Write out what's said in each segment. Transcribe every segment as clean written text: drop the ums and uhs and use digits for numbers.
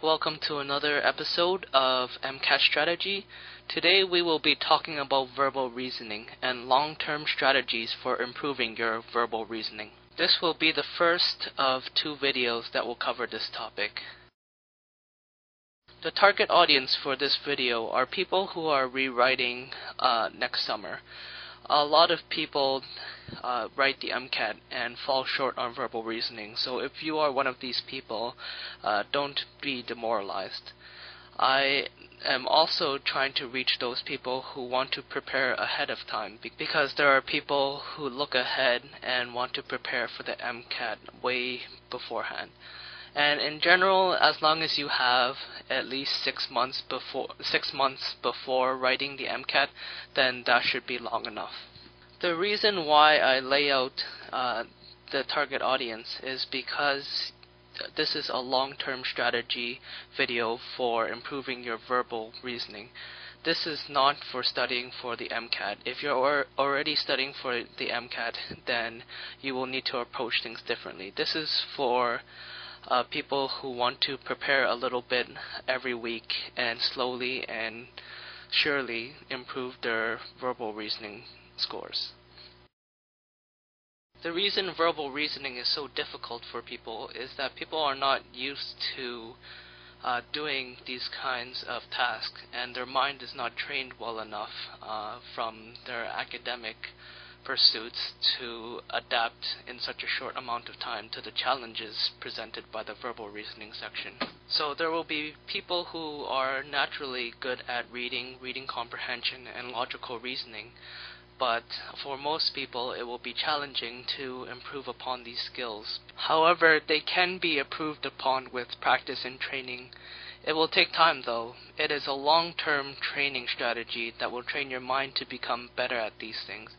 Welcome to another episode of MCAT Strategy. Today we will be talking about verbal reasoning and long-term strategies for improving your verbal reasoning. This will be the first of two videos that will cover this topic. The target audience for this video are people who are rewriting next summer. A lot of people write the MCAT and fall short on verbal reasoning, so if you are one of these people, don't be demoralized. I am also trying to reach those people who want to prepare ahead of time, because there are people who look ahead and want to prepare for the MCAT way beforehand. And in general, as long as you have at least 6 months before writing the MCAT, then that should be long enough. The reason why I lay out the target audience is because this is a long-term strategy video for improving your verbal reasoning. This is not for studying for the MCAT. If you're already studying for the MCAT, then you will need to approach things differently. This is for people who want to prepare a little bit every week and slowly and surely improve their verbal reasoning scores. The reason verbal reasoning is so difficult for people is that people are not used to doing these kinds of tasks, and their mind is not trained well enough from their academic pursuits to adapt in such a short amount of time to the challenges presented by the verbal reasoning section. So there will be people who are naturally good at reading comprehension, and logical reasoning, but for most people it will be challenging to improve upon these skills. However, they can be improved upon with practice and training. It will take time though. It is a long-term training strategy that will train your mind to become better at these things.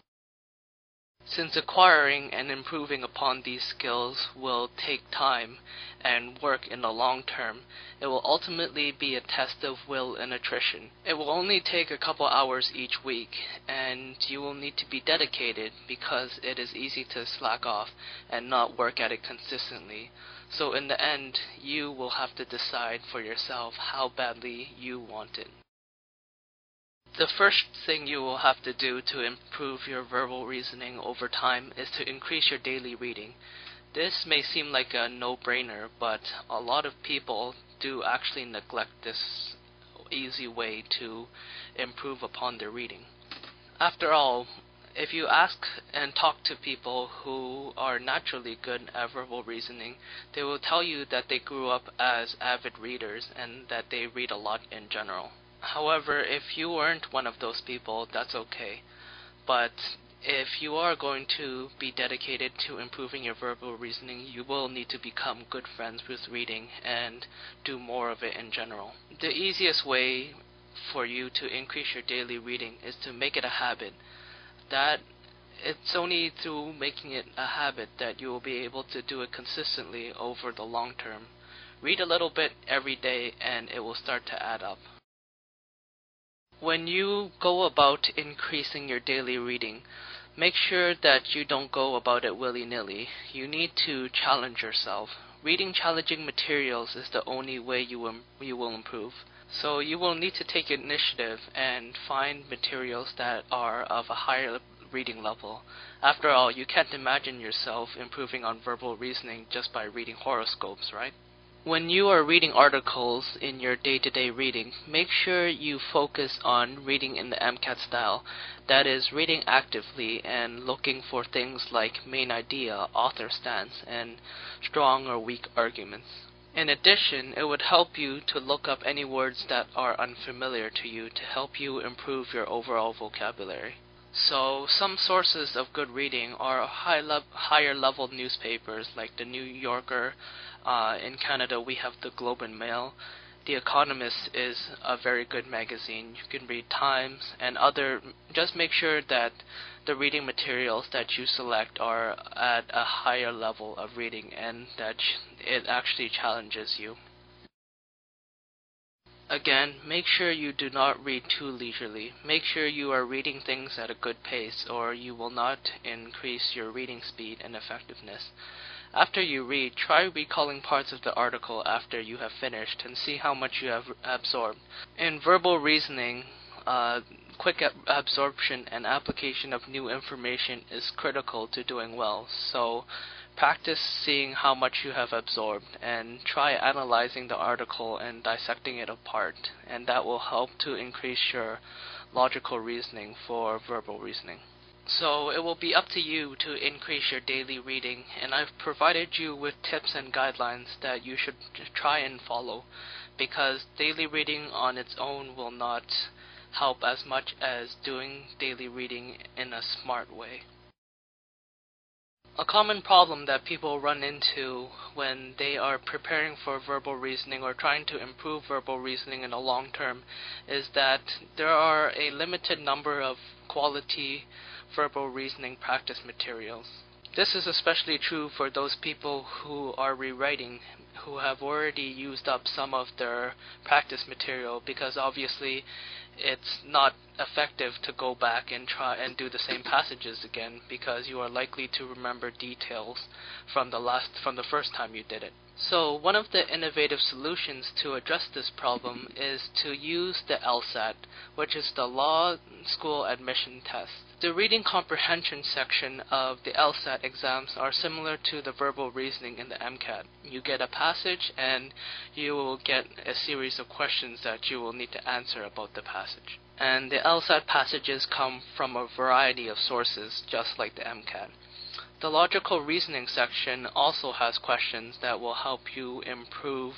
Since acquiring and improving upon these skills will take time and work in the long term, it will ultimately be a test of will and attrition. It will only take a couple hours each week, and you will need to be dedicated because it is easy to slack off and not work at it consistently. So in the end, you will have to decide for yourself how badly you want it. The first thing you will have to do to improve your verbal reasoning over time is to increase your daily reading. This may seem like a no-brainer, but a lot of people do actually neglect this easy way to improve upon their reading. After all, if you ask and talk to people who are naturally good at verbal reasoning, they will tell you that they grew up as avid readers and that they read a lot in general. However, if you weren't one of those people, that's okay. But if you are going to be dedicated to improving your verbal reasoning, you will need to become good friends with reading and do more of it in general. The easiest way for you to increase your daily reading is to make it a habit. It's only through making it a habit that you will be able to do it consistently over the long term. Read a little bit every day and it will start to add up. When you go about increasing your daily reading, make sure that you don't go about it willy-nilly. You need to challenge yourself. Reading challenging materials is the only way you will improve. So you will need to take initiative and find materials that are of a higher reading level. After all, you can't imagine yourself improving on verbal reasoning just by reading horoscopes, right? When you are reading articles in your day-to-day reading, make sure you focus on reading in the MCAT style. That is, reading actively and looking for things like main idea, author stance, and strong or weak arguments. In addition, it would help you to look up any words that are unfamiliar to you to help you improve your overall vocabulary. So, some sources of good reading are higher level newspapers like the New Yorker. In Canada, we have the Globe and Mail. The Economist is a very good magazine. You can read Times and other. Just make sure that the reading materials that you select are at a higher level of reading and that it actually challenges you. Again, make sure you do not read too leisurely. Make sure you are reading things at a good pace, or you will not increase your reading speed and effectiveness. After you read, try recalling parts of the article after you have finished and see how much you have absorbed. In verbal reasoning, quick absorption and application of new information is critical to doing well. So practice seeing how much you have absorbed and try analyzing the article and dissecting it apart, and that will help to increase your logical reasoning for verbal reasoning. So it will be up to you to increase your daily reading, and I've provided you with tips and guidelines that you should try and follow, because daily reading on its own will not help as much as doing daily reading in a smart way. A common problem that people run into when they are preparing for verbal reasoning or trying to improve verbal reasoning in the long term is that there are a limited number of quality verbal reasoning practice materials. This is especially true for those people who are rewriting, who have already used up some of their practice material, because obviously it's not effective to go back and try and do the same passages again, because you are likely to remember details from the first time you did it. So one of the innovative solutions to address this problem is to use the LSAT, which is the Law School Admission Test. The reading comprehension section of the LSAT exams are similar to the verbal reasoning in the MCAT. You get a passage and you will get a series of questions that you will need to answer about the passage. And the LSAT passages come from a variety of sources, just like the MCAT. The logical reasoning section also has questions that will help you improve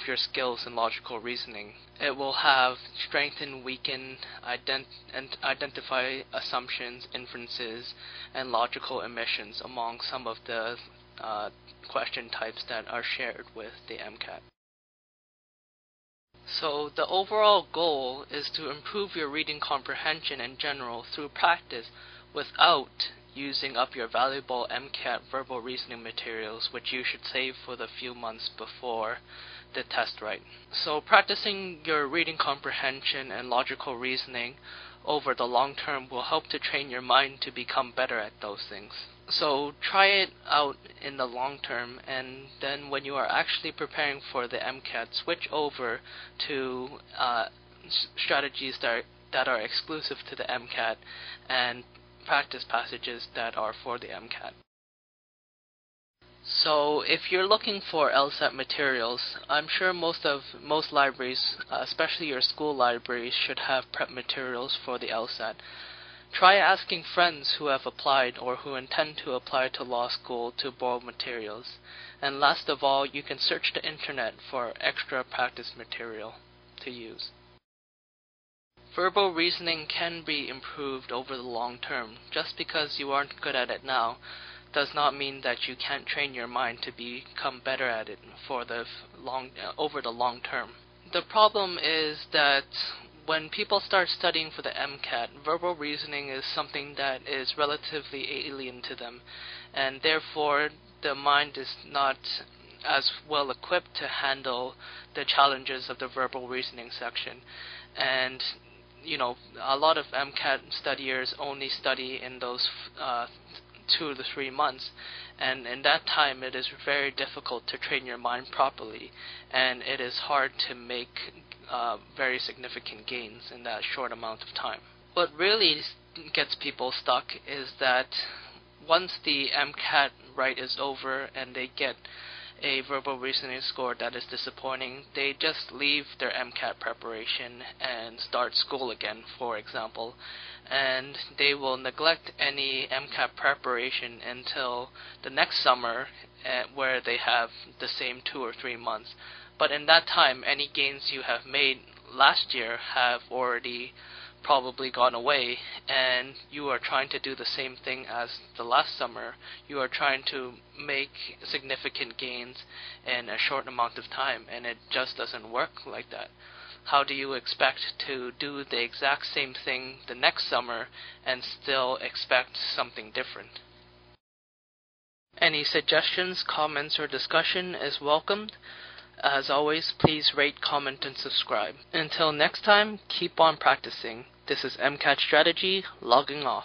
your skills in logical reasoning. It will have strengthen, weaken, identify assumptions, inferences, and logical omissions among some of the question types that are shared with the MCAT. So the overall goal is to improve your reading comprehension in general through practice without using up your valuable MCAT verbal reasoning materials, which you should save for the few months before the test write. So practicing your reading comprehension and logical reasoning over the long term will help to train your mind to become better at those things. So try it out in the long term, and then when you are actually preparing for the MCAT, switch over to strategies that are exclusive to the MCAT and practice passages that are for the MCAT. So if you're looking for LSAT materials, I'm sure most libraries, especially your school libraries, should have prep materials for the LSAT. Try asking friends who have applied or who intend to apply to law school to borrow materials. And last of all, you can search the internet for extra practice material to use. Verbal reasoning can be improved over the long term. Just because you aren't good at it now does not mean that you can't train your mind to become better at it for over the long term. The problem is that when people start studying for the MCAT, verbal reasoning is something that is relatively alien to them, and therefore the mind is not as well equipped to handle the challenges of the verbal reasoning section. And a lot of MCAT studiers only study in those 2 to 3 months, and in that time it is very difficult to train your mind properly, and it is hard to make very significant gains in that short amount of time. What really gets people stuck is that once the MCAT write is over and they get a verbal reasoning score that is disappointing, they just leave their MCAT preparation and start school again, for example, and they will neglect any MCAT preparation until the next summer, where they have the same 2 or 3 months. But in that time, any gains you have made last year have already probably gone away, and you are trying to do the same thing as the last summer. You are trying to make significant gains in a short amount of time, and it just doesn't work like that. How do you expect to do the exact same thing the next summer and still expect something different? Any suggestions, comments, or discussion is welcomed. As always, please rate, comment, and subscribe. Until next time, keep on practicing. This is MCAT Strategy, logging off.